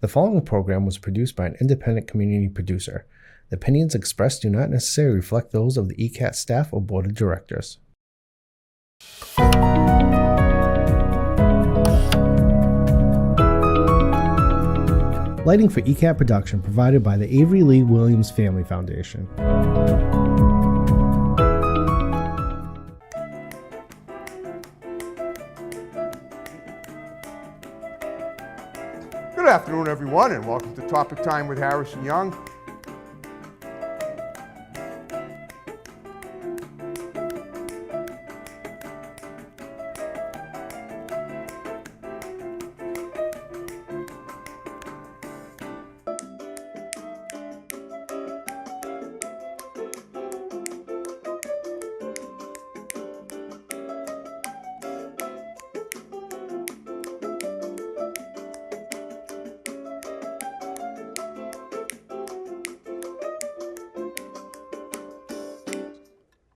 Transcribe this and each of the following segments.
The following program was produced by an independent community producer. The opinions expressed do not necessarily reflect those of the ECAT staff or board of directors. Lighting for ECAT production provided by the Avery Lee Williams Family Foundation. Good afternoon, everyone, and welcome to Topic Time with Harris and Young.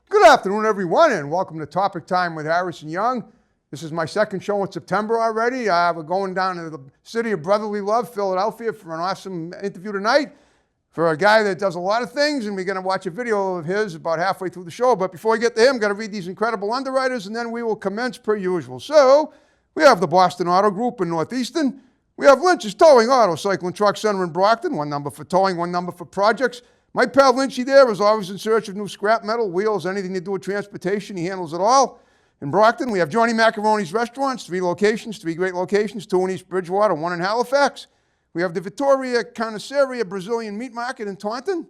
Good afternoon, everyone, and welcome to Topic Time with Harris and Young. This is my second show in September already. We're going down to the city of brotherly love, Philadelphia, for an awesome interview tonight for a guy that does a lot of things, and we're going to watch a video of his about halfway through the show. But before we get to him, got to read these incredible underwriters, and then we will commence per usual. So, we have the Boston Auto Group in North Easton. We have Lynch's Towing Auto Cycle and Truck Center in Brockton, one number for towing, one number for projects. My pal Lynchy there is always in search of new scrap metal, wheels, anything to do with transportation. He handles it all. In Brockton, we have Johnny Macaroni's Restaurants, 3 locations, 3 great locations, 2 in East Bridgewater, 1 in Halifax. We have the Vittoria Carniceria Brazilian Meat Market in Taunton.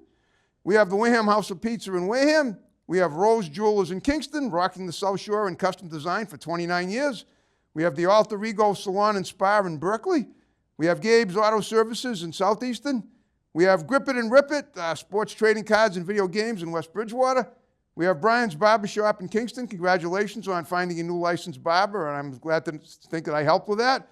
We have the Wareham House of Pizza in Wareham. We have Rose Jewelers in Kingston, rocking the South Shore in custom design for 29 years. We have the Alter Ego Salon and Spa in Berkeley. We have Gabe's Auto Services in Southeastern. We have Grip It and Rip It, sports trading cards and video games in West Bridgewater. We have Brian's Barbershop in Kingston. Congratulations on finding a new licensed barber, and I'm glad to think that I helped with that.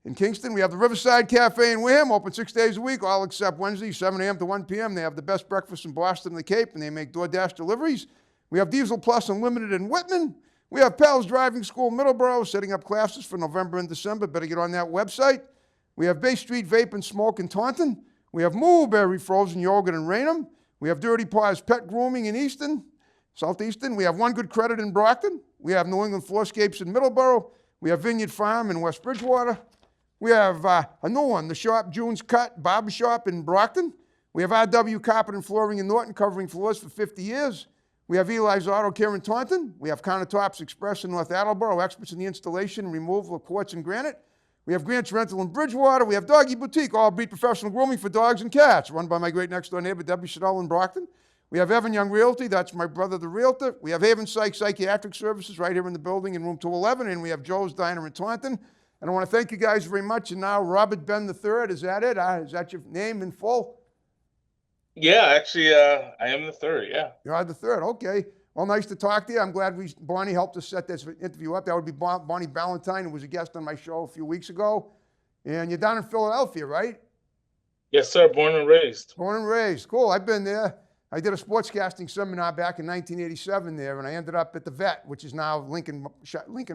In Kingston, we have the Riverside Cafe in Wareham, open 6 days a week, all except Wednesday, 7 a.m. to 1 p.m. They have the best breakfast in Boston and the Cape, and they make DoorDash deliveries. We have Diesel Plus Unlimited in Whitman. We have Pals Driving School in Middleborough, setting up classes for November and December. Better get on that website. We have Bay Street Vape and Smoke in Taunton. We have Mulberry Frozen Yogurt in Raynham. We have Dirty Paws Pet Grooming in Easton, Southeastern. We have One Good Credit in Brockton. We have New England Floorscapes in Middleborough. We have Vineyard Farm in West Bridgewater. We have a new one, the Shop June's Cut Barbershop in Brockton. We have RW Carpet and Flooring in Norton, covering floors for 50 years. We have Eli's Auto Care in Taunton. We have Countertops Express in North Attleboro, experts in the installation and removal of quartz and granite. We have Grant's Rental in Bridgewater. We have Doggy Boutique, all breed professional grooming for dogs and cats, run by my great next door neighbor, Debbie Chanel in Brockton. We have Evan Young Realty, that's my brother, the realtor. We have Haven Psychiatric Services right here in the building in room 211, and we have Joe's Diner in Taunton. And I want to thank you guys very much. And now Robert Benn III, is that it? Is that your name in full? Yeah, actually, I am the third, yeah. You are the third, okay. Well, nice to talk to you. I'm glad Bonnie helped us set this interview up. That would be Bonnie Ballantyne, who was a guest on my show a few weeks ago. And you're down in Philadelphia, right? Yes, sir. Born and raised. Born and raised. Cool. I've been there. I did a sportscasting seminar back in 1987 there, and I ended up at the Vet, which is now Lincoln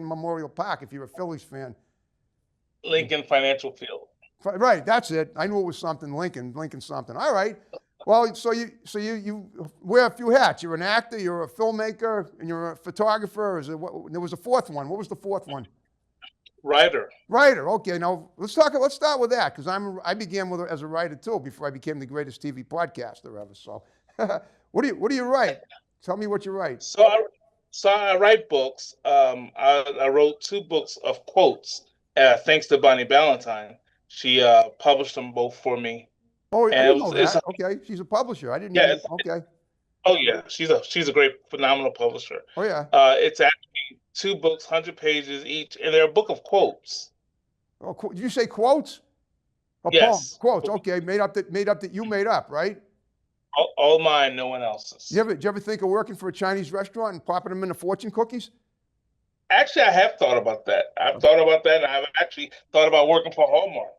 Memorial Park, if you're a Phillies fan. Lincoln Financial Field. Right, that's it. I knew it was something, Lincoln something. All right. Well, so you wear a few hats. You're an actor, you're a filmmaker, and you're a photographer. There was a fourth one. What was the fourth one? Writer. Writer. Okay. Now let's start with that, because I began as a writer too before I became the greatest TV podcaster ever. So, what do you write? Tell me what you write. So I write books. I wrote 2 books of quotes. Thanks to Bonnie Ballantyne, she published them both for me. Oh, I didn't know that. Okay, she's a publisher. I didn't know. Okay. Oh yeah, she's a great, phenomenal publisher. Oh yeah. It's actually 2 books, 100 pages each, and they're a book of quotes. Oh, did you say quotes? Oh, yes. Quotes. Okay, made up that you made up, right? All mine, no one else's. Did you ever think of working for a Chinese restaurant and popping them into fortune cookies? Actually, I have thought about that. I've thought about that, and I've actually thought about working for Hallmark.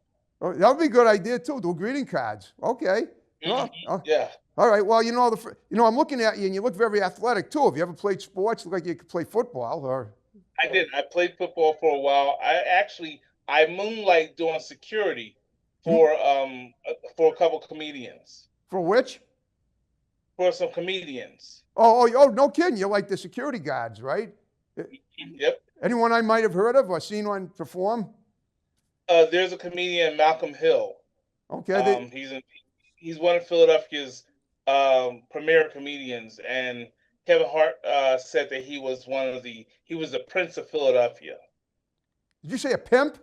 Oh, that would be a good idea too. Do greeting cards. Okay. Mm-hmm. Yeah. All right. Well, I'm looking at you, and you look very athletic too. Have you ever played sports? Look like you could play football, or? I did. I played football for a while. I moonlight doing security You for a couple comedians, for which? for some comedians. Oh, no kidding. You're like the security guards, right? Yep. Anyone I might have heard of or seen one perform? There's a comedian, Malcolm Hill. Okay, they, He's one of Philadelphia's premier comedians, and Kevin Hart said that he was the Prince of Philadelphia, did you say a pimp?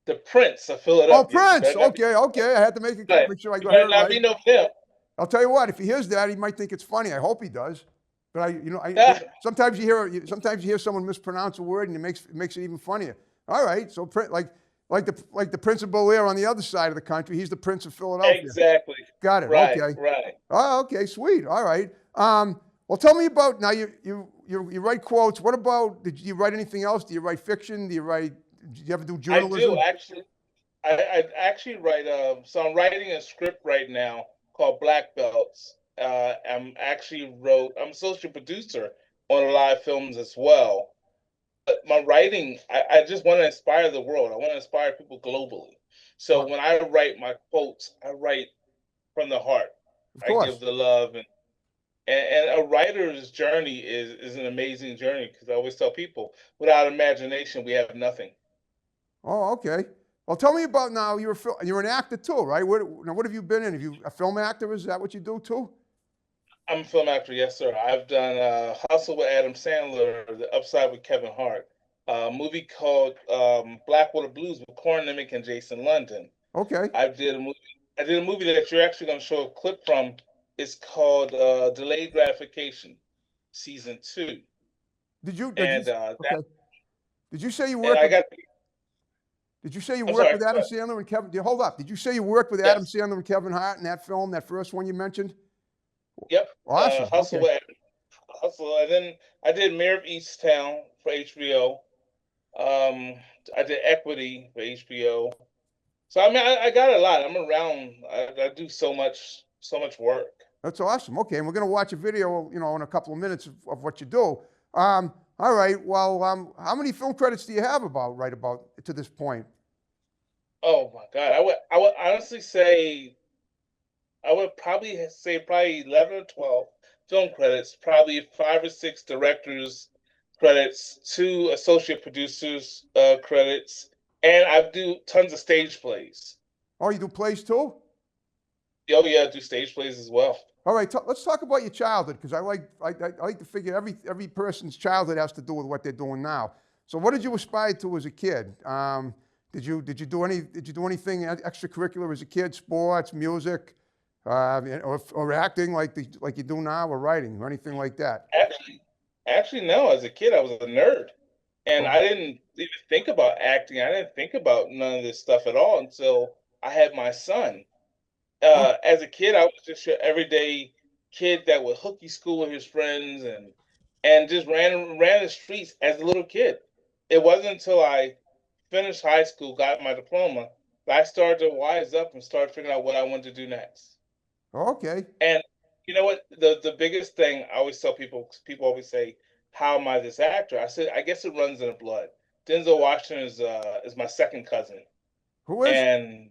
the Prince of Oh, Philadelphia. You Prince. better not be Okay. I had to right. make sure I You got better her not right. be no pimp. I'll tell you what. If he hears that, he might think it's funny. I hope he does. But sometimes you hear someone mispronounce a word, and it makes it even funnier. All right. So like the Prince of Bel-Air on the other side of the country, he's the Prince of Philadelphia. Exactly. Got it. Right. Okay. Right. Oh, okay. Sweet. All right. Well, tell me about now. You write quotes. What about? Did you write anything else? Do you write fiction? Do you ever do journalism? I do actually. I actually write. So I'm writing a script right now called Black Belts. I'm associate producer on a lot of films as well. But my writing, I just want to inspire the world. I want to inspire people globally. So when I write my quotes, I write from the heart. Of I course. give the love, and a writer's journey is an amazing journey, because I always tell people, without imagination, we have nothing. Oh, okay. Well, tell me about now. You're an actor too, right? What have you been in? Have you a film actor? Is that what you do too? I'm a film actor, yes, sir. I've done Hustle with Adam Sandler, The Upside with Kevin Hart, a movie called Blackwater Blues with Corin Nimick and Jason London. Okay. I did a movie that you're actually going to show a clip from. It's called Delayed Gratification, Season 2. Did you? Okay. Did you say you And worked? I got. Did you say you I'm worked sorry, with Adam Sandler and Kevin? Hold up. Did you say you worked with Adam Yes. Sandler and Kevin Hart in that film, that first one you mentioned? Yep. Awesome. Hustle Okay. with Hustle, and then I did Mayor of Easttown for HBO. Um, I did Equity for HBO. So I mean, I got a lot. I'm around. I do so much work. That's awesome. Okay, and we're gonna watch a video, in a couple of minutes of what you do. All right. Well, how many film credits do you have right about to this point? Oh my God, I would honestly say I would probably say 11 or 12 film credits, probably 5 or 6 directors credits, 2 associate producers credits, and I do tons of stage plays. Oh, you do plays too? Oh yeah, I do stage plays as well. All right, let's talk about your childhood, because I like to figure every person's childhood has to do with what they're doing now. So, what did you aspire to as a kid? Did you do anything extracurricular as a kid? Sports, music, or acting like you do now, or writing, or anything like that? Actually, no. As a kid, I was a nerd, and Oh, I didn't even think about acting. I didn't think about none of this stuff at all until I had my son. oh, As a kid, I was just your everyday kid that would hooky school with his friends and just ran the streets as a little kid. It wasn't until I finished high school, got my diploma, that I started to wise up and start figuring out what I wanted to do next. okay. And you know what? The biggest thing I always tell people always say, "How am I this actor?" I said, "I guess it runs in the blood." Denzel Washington is my second cousin, Who is? and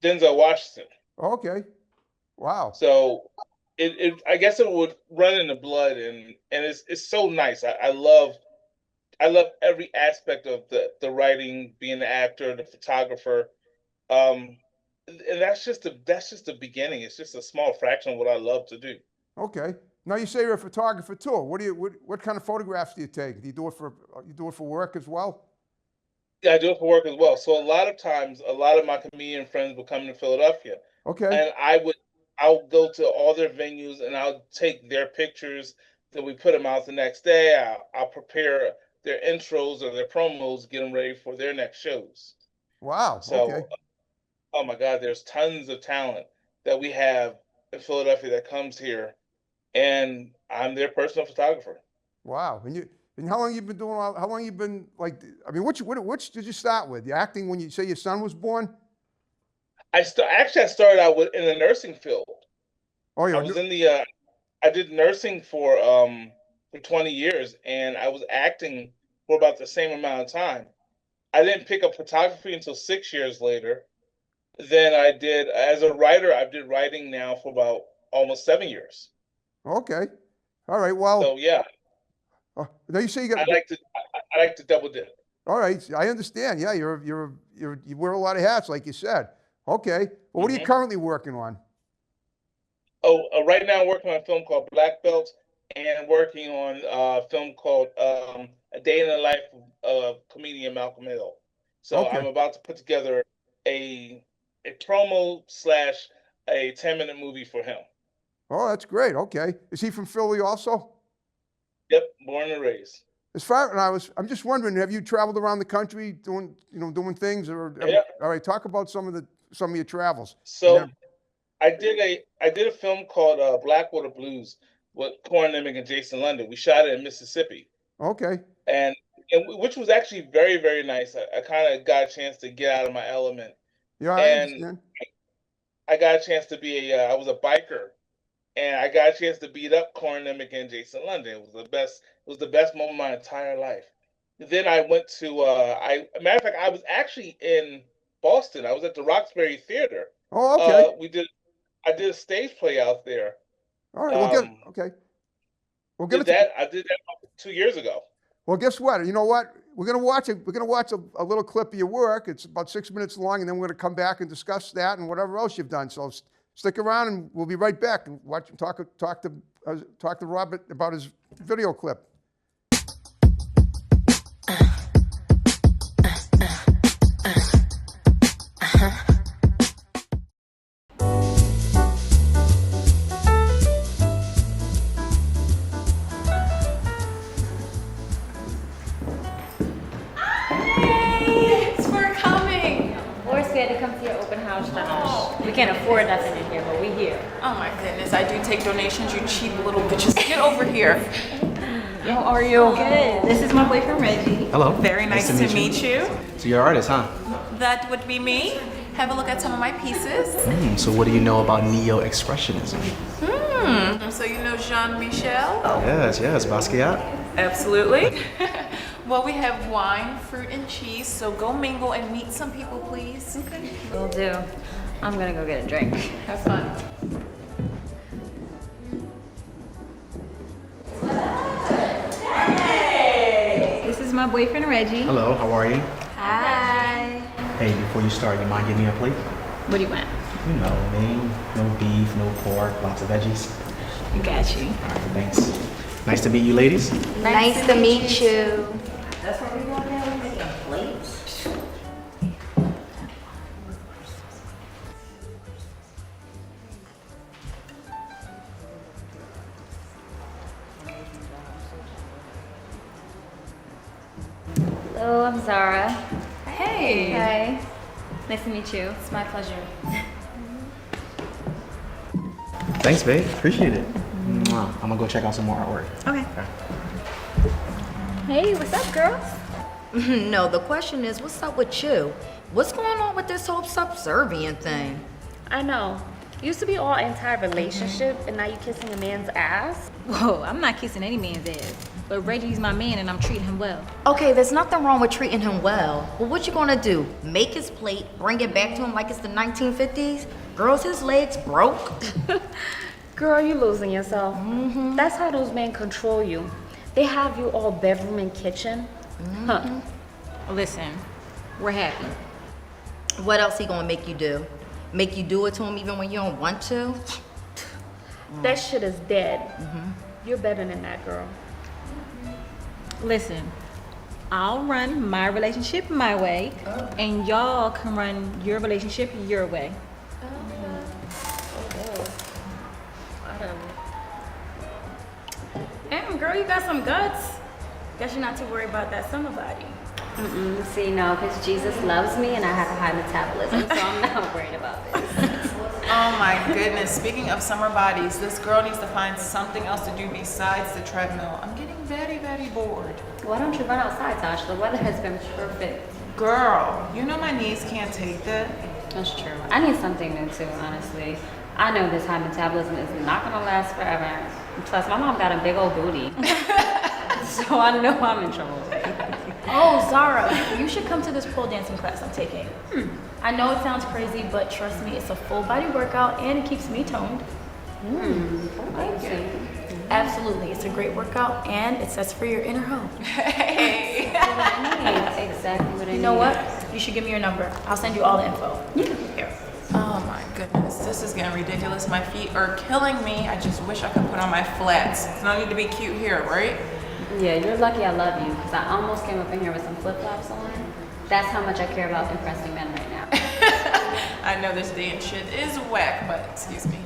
Denzel Washington. Okay. Wow. So I guess it would run in the blood, and it's so nice. I love every aspect of the writing, being the actor, the photographer. Um, and that's just the beginning. It's just a small fraction of what I love to do. Okay. Now you say you're a photographer too. What kind of photographs do you take? Do you do it for work as well? Yeah, I do it for work as well. So a lot of times, a lot of my comedian friends would come to Philadelphia, Okay. and I'll go to all their venues and I'll take their pictures. Then we put them out the next day. I'll prepare their intros or their promos, get them ready for their next shows. Wow. Okay. So, oh my God, there's tons of talent that we have in Philadelphia that comes here, and I'm their personal photographer. Wow. And how long you been doing? How long you been like? I mean, which did you start with? The acting when you say your son was born? I started out in the nursing field. Oh, I you're was in the I did nursing for 20 years, and I was acting for about the same amount of time. I didn't pick up photography until 6 years later, then I did, as a writer, I've been writing now for about almost 7 years. Okay. All right. Well, So yeah, now you say you got. I like to double dip. All right. I understand. Yeah, you wear a lot of hats, like you said. Okay. Well, what are you currently working on? Oh, right now I'm working on a film called Black Belts and working on a film called A Day in the Life of comedian Malcolm Hill. So Okay. I'm about to put together a promo slash a 10-minute movie for him. Oh, that's great. Okay. Is he from Philly also? Yep, born and raised. As far and I'm just wondering, have you traveled around the country doing things, or Yeah. all right, talk about some of your travels. So I did a film called Blackwater Blues with Corin Nimick and Jason London. We shot it in Mississippi, Okay. and which was actually very, very nice. I kind of got a chance to get out of my element, Yeah, I and understand. I got a chance to be I was a biker, and I got a chance to beat up Corin Nimick and Jason London. It was the best. It was the best moment of my entire life. Then I went to matter of fact, I was actually in Boston. I was at the Roxbury Theater. Oh, okay. I did a stage play out there. All right. Well, okay. We'll get it. I did that 2 years ago. Well, guess what? You know what? We're gonna watch it. We're gonna watch a little clip of your work. It's about 6 minutes long, and then we're gonna come back and discuss that and whatever else you've done. So stick around, and we'll be right back and watch and talk to Robert about his video clip. We can't afford nothing in here, but we here. Oh my goodness, I do take donations, you cheap little bitches. Get over here. How are you? Good. This is my boyfriend, Reggie. Hello. Very nice to meet you. So you're an artist, huh? That would be me. Have a look at some of my pieces. So what do you know about neo-expressionism? So you know Jean-Michel? Yes, Basquiat. Absolutely. Well, we have wine, fruit, and cheese, so go mingle and meet some people, please. Okay. Will do. I'm gonna go get a drink. Have fun. Hey! This is my boyfriend, Reggie. Hello, how are you? Hi. Hey, before you start, you mind giving me a plate? What do you want? You know me. No beef, no pork, lots of veggies. You got you. All right, thanks. Nice to meet you, ladies. Nice to meet you. That's where we going now? We making plates? Hello, I'm Zara. Hey. Hi. Nice to meet you. It's my pleasure. Thanks, babe. Appreciate it. Mwah. I'm gonna go check out some more artwork. Okay. Hey, what's up, girls? No, the question is, what's up with you? What's going on with this whole subservient thing? I know. Used to be all anti-relationship, and now you kissing a man's ass. Whoa, I'm not kissing any man's ass. But Reggie's my man and I'm treating him well. Okay, there's nothing wrong with treating him well. But what you gonna do? Make his plate, bring it back to him like it's the 1950s? Girls, his legs broke. Girl, you losing yourself. That's how those men control you. They have you all bedroom and kitchen. Huh. Listen, we're happy. What else he gonna make you do? Make you do it to him even when you don't want to? That shit is dead. You're better than that, girl. Listen, I'll run my relationship my way, and y'all can run your relationship your way. Damn, girl, you got some guts. Guess you're not too worried about that summer body. See, no, because Jesus loves me and I have a high metabolism, so I'm not worried about this. Oh my goodness, speaking of summer bodies, this girl needs to find something else to do besides the treadmill. I'm getting very, very bored. Why don't you run outside, Tosh? The weather has been perfect. Girl, you know my knees can't take that. That's true. I need something new too, honestly. I know this high metabolism is not gonna last forever. Plus, my mom got a big old booty. So I know I'm in trouble. Oh, Zara, you should come to this pole dancing class I'm taking. I know it sounds crazy, but trust me, it's a full body workout and it keeps me toned. Absolutely, it's a great workout and it sets for your inner hoe. Hey. Exactly what I need. You know what? You should give me your number. I'll send you all the info. Here. Oh my goodness, this is getting ridiculous. My feet are killing me. I just wish I could put on my flats. It's no need to be cute here, right? Yeah, you're lucky I love you, because I almost came up in here with some flip-flops on. That's how much I care about impressing men right now. I know this day and shit is whack, but excuse me.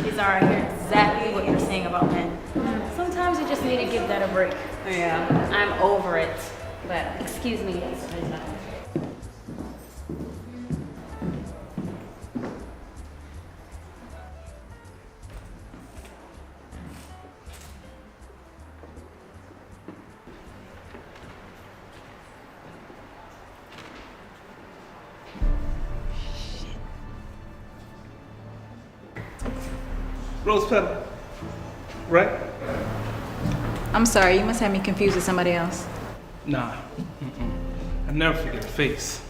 These are exactly what you're saying about men. Sometimes you just need to give that a break. Yeah, I'm over it. But excuse me. Rose petal, right? I'm sorry, you must have me confused with somebody else. Nah, I never forget a face,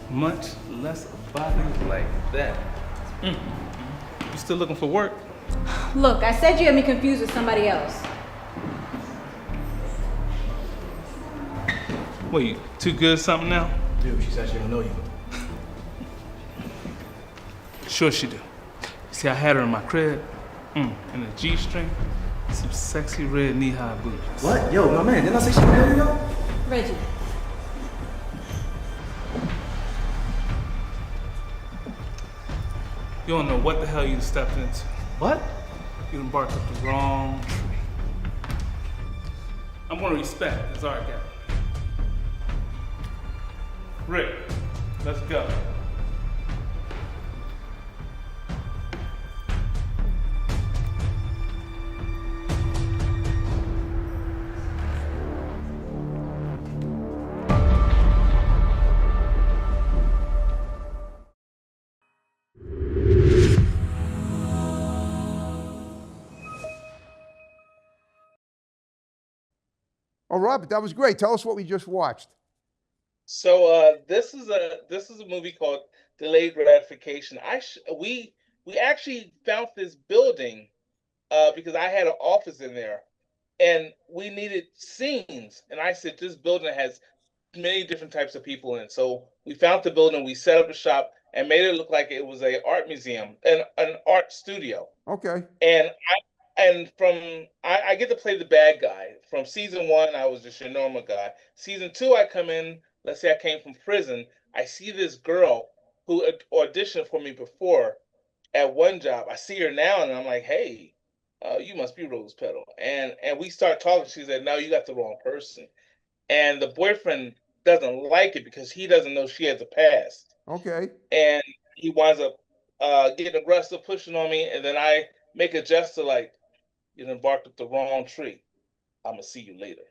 much less a body like that. You still looking for work? Look, I said you had me confused with somebody else. What, you too good at something now? Dude, she said she don't know you. Sure she do. See, I had her in my crib, in a G-string, some sexy red knee-high boots. What? Yo, my man, didn't I say she don't know you, yo? Reggie. You don't know what the hell you stepped into. What? You done barked up the wrong tree. I'm gonna respect this art gallery. Rick, let's go. Oh, Robert, that was great. Tell us what we just watched. So this is a movie called Delayed Gratification. We actually found this building because I had an office in there, and we needed scenes. And I said this building has many different types of people in it. So we found the building, we set up a shop, and made it look like it was an art museum, an art studio. Okay. And I get to play the bad guy. From season 1, I was just your normal guy. Season 2, I come in. Let's say I came from prison. I see this girl who auditioned for me before at one job. I see her now, and I'm like, "Hey, you must be Rose Petal." And we start talking. She said, "No, you got the wrong person." And the boyfriend doesn't like it because he doesn't know she has a past. Okay. And he winds up getting aggressive, pushing on me, and then I make a gesture like, "You done barked up the wrong tree. I'm gonna see you later."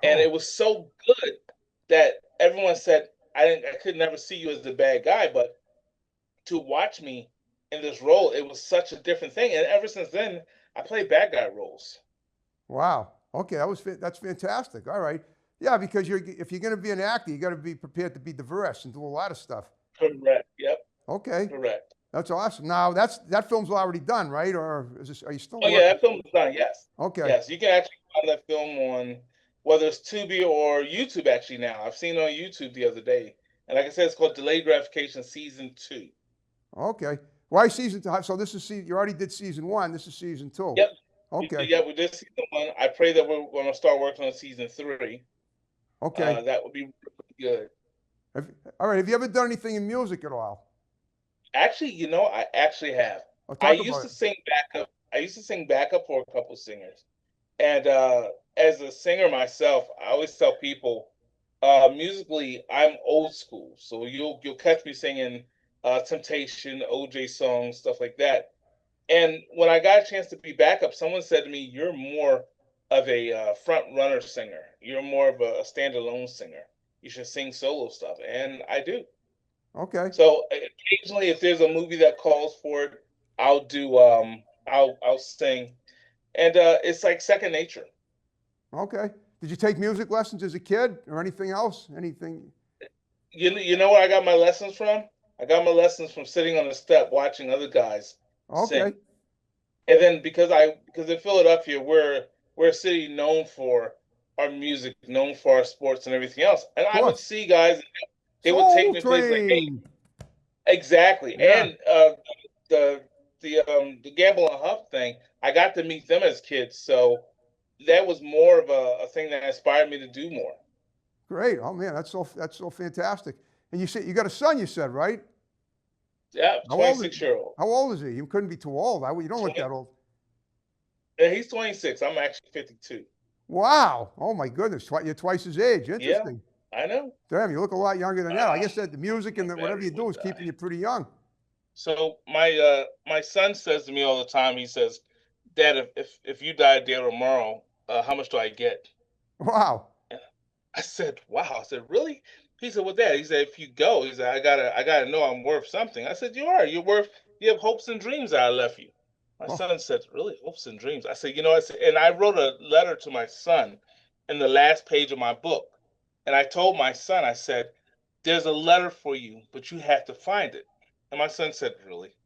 And it was so good that everyone said I could never see you as the bad guy, but to watch me in this role, it was such a different thing. And ever since then, I play bad guy roles. Wow. Okay, that's fantastic. All right. Yeah, because if you're going to be an actor, you got to be prepared to be diverse and do a lot of stuff. Correct. Yep. Okay. Correct. That's awesome. Now that film's already done, right? Or are you still? Oh yeah, that film is done. Yes. Okay. Yes, you can actually find that film on whether it's Tubi or YouTube. Actually, now I've seen it on YouTube the other day, and like I said, it's called Delayed Gratification Season 2. Okay. Why season 2? So this is you already did season 1. This is season 2. Yep. Okay. Yeah, we did season 1. I pray that we're going to start working on season 3. Okay. That would be really good. All right. Have you ever done anything in music at all? Actually, I actually have. I used to sing backup. I used to sing backup for a couple singers. And as a singer myself, I always tell people, musically, I'm old school. So you'll catch me singing Temptation, OJ songs, stuff like that. And when I got a chance to be backup, someone said to me, "You're more of a front runner singer. You're more of a standalone singer. You should sing solo stuff." And I do. Okay. So occasionally, if there's a movie that calls for it, I'll do. I'll sing, and it's like second nature. Okay. Did you take music lessons as a kid or anything else? Anything? You know where I got my lessons from? I got my lessons from sitting on the step watching other guys Okay. sing. And then because in Philadelphia we're a city known for our music, known for our sports and everything else. And Of I would course. see guys, and they would take Soul me to places like, hey, Train. exactly. Yeah. And the Gamble and Huff thing, I got to meet them as kids, so that was more of a thing that inspired me to do more. Great. Oh man, that's so fantastic. And you said you got a son, you said, right? Yeah, How old is 26-year-old. How old is he? You couldn't be too old. You don't look that old. And he's 26. I'm actually 52. Wow. Oh my goodness. You're twice his age. Yeah, Interesting. I know. Damn, you look a lot younger than that. I guess that the music and whatever you Battery do would is keeping you pretty young. So my son says to me all the time, he says, "Dad, if you die today or tomorrow, how much do I get?" Wow. I said, "Wow." I said, "Really?" He said, "Well, Dad," he said, "if you go," he said, I gotta know I'm worth something." I said, "You are. You're worth. You have hopes and dreams that I left you." My Oh. son said, "Really, hopes and dreams?" I said, I said, and I wrote a letter to my son in the last page of my book, and I told my son, I said, "There's a letter for you, but you have to find it." And my son said, "Really?"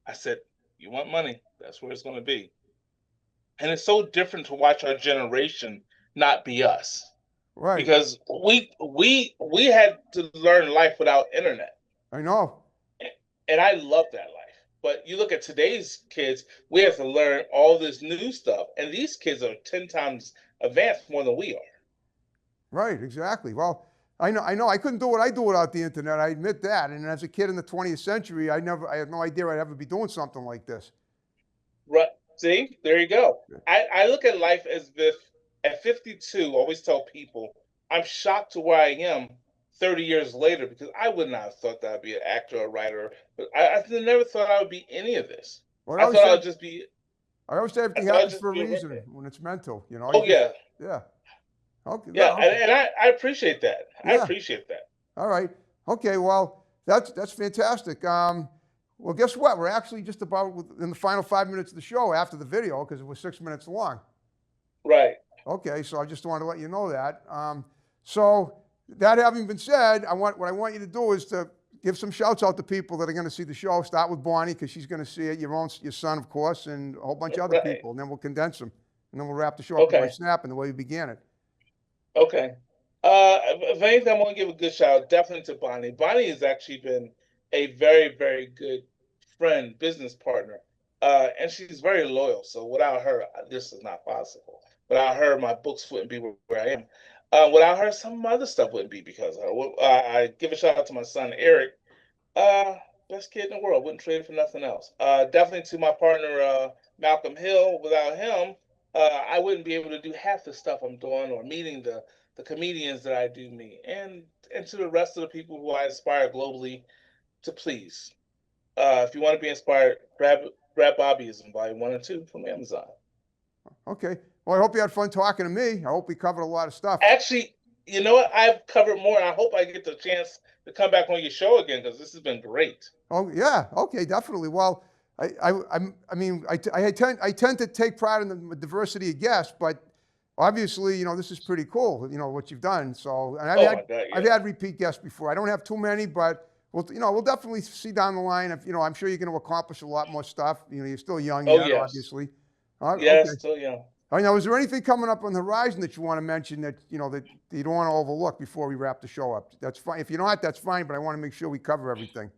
I said, "You want money? That's where it's going to be." And it's so different to watch our generation not be us, Right. because we had to learn life without internet, I know. and I love that life. But you look at today's kids, we have to learn all this new stuff, and these kids are 10 times advanced more than we are. Right. Exactly. Well, I know. I couldn't do what I do without the internet. I admit that. And as a kid in the 20th century, I had no idea I'd ever be doing something like this. Right. See, there you go. I look at life as if at 52, I always tell people, I'm shocked to where I am 30 years later, because I would not have thought that I'd be an actor or writer. But I never thought I would be any of this. Well, I thought I would just be. I always say everything I thought I'd happens just for a be a reason redhead. when it's mental, you know. Oh, yeah. Yeah. Okay. Yeah. Okay. And I appreciate that. I Yeah. appreciate that. All right. Okay. Well, that's fantastic. Well, guess what? We're actually just about in the final 5 minutes of the show after the video because it was 6 minutes long. Right. Okay. So I just wanted to let you know that. So that having been said, what I want you to do is to give some shouts out to people that are going to see the show. Start with Bonnie because she's going to see it. Your son, of course, and a whole bunch of other Right. people, and then we'll condense them, and then we'll wrap the show up Okay. by snap and the way we began it. Okay. If anything, I want to give a good shout out definitely to Bonnie. Bonnie has actually been a very, very good friend, business partner, and she's very loyal. So without her, this is not possible. Without her, my books wouldn't be where I am. Without her, some of my other stuff wouldn't be because of her. I give a shout out to my son Eric, best kid in the world. Wouldn't trade for nothing else. Definitely to my partner Malcolm Hill. Without him, I wouldn't be able to do half the stuff I'm doing or meeting the comedians that I do meet, and to the rest of the people who I inspire globally to please. If you want to be inspired, grab Bobbyism Volume 1 and 2 from Amazon. Okay. Well, I hope you had fun talking to me. I hope we covered a lot of stuff. Actually, you know what? I've covered more. I hope I get the chance to come back on your show again because this has been great. Oh yeah. Okay. Definitely. Well, I mean, I tend to take pride in the diversity of guests, but obviously, you know, this is pretty cool, you know, what you've done. So, and I've had repeat guests before. I don't have too many, but we'll definitely see down the line. If, you know, I'm sure you're going to accomplish a lot more stuff. You know, you're still young yet, yes. obviously. Yes, Okay. still young. All right, now, is there anything coming up on the horizon that you want to mention that, you know, that you don't want to overlook before we wrap the show up? That's fine. If you're not, that's fine, but I want to make sure we cover everything.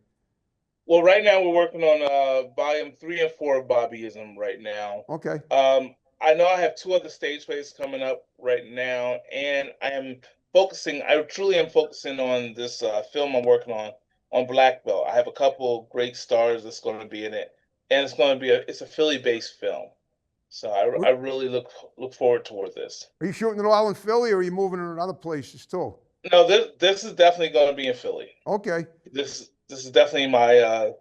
Well, right now we're working on volume 3 and 4 of Bobbyism right now. Okay. I know I have 2 other stage plays coming up right now, and I truly am focusing on this film I'm working on Black Belt. I have a couple great stars that's going to be in it, and it's going to be it's a Philly-based film. So I really look forward toward this. Are you shooting it all in Philly, or are you moving it in other places too? No, this is definitely going to be in Philly. Okay. This is definitely my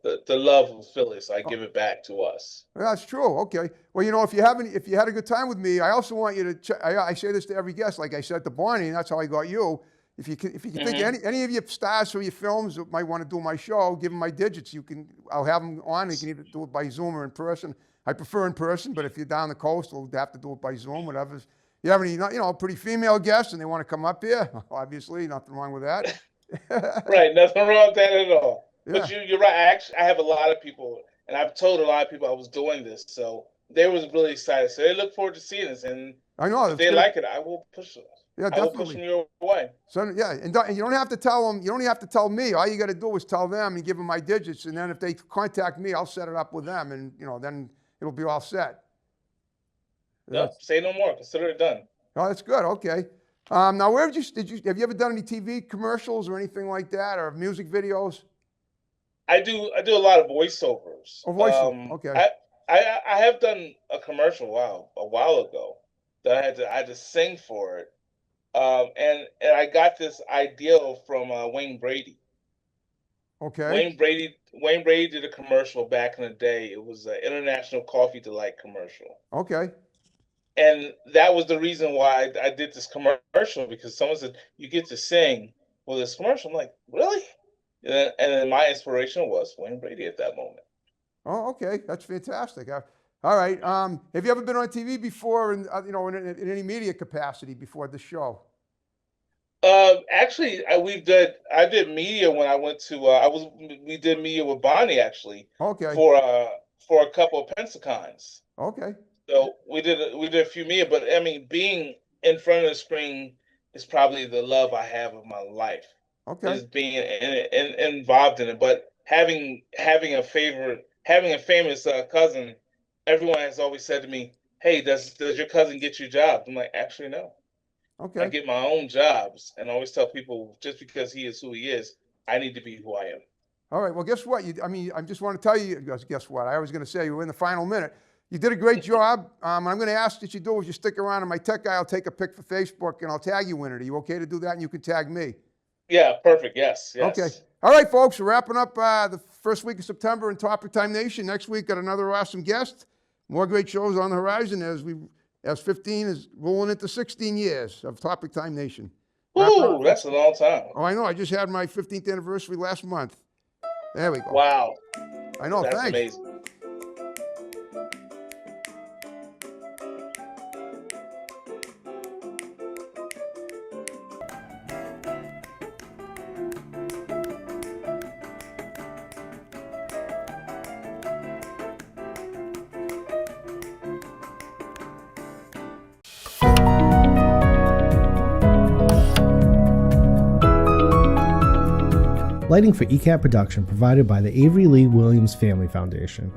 the love of Philly, so I give it back to us. That's true. Okay. Well, you know, if you had a good time with me, I also want you to. I say this to every guest, like I said to Barney, and that's how I got you. If you can think of any of your stars or your films that might want to do my show, give them my digits. I'll have them on. You can either do it by Zoom or in person. I prefer in person, but if you're down the coast, we'll have to do it by Zoom, whatever. you have any, pretty female guests and they want to come up here, obviously, nothing wrong with that. Right, nothing wrong with that at all. Yeah. But you're right. I have a lot of people, and I've told a lot of people I was doing this, so they was really excited. So they look forward to seeing this, and I know if they like it, I will push it. Yeah, I will push them your way. So yeah, and you don't have to tell them. You don't have to tell me. All you got to do is tell them and give them my digits, and then if they contact me, I'll set it up with them, and then it'll be all set. Yep. Say no more. Consider it done. Oh, that's good. Okay. Now, have you ever done any TV commercials or anything like that, or music videos? I do a lot of voiceovers. Oh, voiceover. Okay. I have done a commercial a while ago that I had to sing for it. And I got this idea from Wayne Brady. Okay. Wayne Brady did a commercial back in the day. It was an International Coffee Delight commercial. Okay. And that was the reason why I did this commercial, because someone said, you get to sing for this commercial. I'm like, really? And then my inspiration was Wayne Brady at that moment. Oh, okay. That's fantastic. All right. Have you ever been on TV before, in any media capacity before the show? Actually, I did media when I went to we did media with Bonnie actually. Okay. For a couple of Pensacons. Okay. So we did a few media, but I mean, being in front of the screen is probably the love I have of my life. Okay. Is being involved in it, but having a famous cousin, everyone has always said to me, "Hey, does your cousin get you jobs?" I'm like, actually, no. Okay. I get my own jobs, and I always tell people, just because he is who he is, I need to be who I am. All right. Well, guess what? I just want to tell you. Guess what? I was going to say you were in the final minute. You did a great job. I'm going to ask that you do is you stick around, and my tech guy will take a pic for Facebook, and I'll tag you in it. Are you okay to do that? And you can tag me. Yeah, perfect. Yes. Okay. All right, folks. We're wrapping up the first week of September in Topic Time Nation. Next week, got another awesome guest. More great shows on the horizon as 15 is rolling into 16 years of Topic Time Nation. Ooh, that's a long time. Oh, I know. I just had my 15th anniversary last month. There we go. Wow. I know. That's thanks. amazing. Lighting for ECAT production provided by the Avery Lee Williams Family Foundation.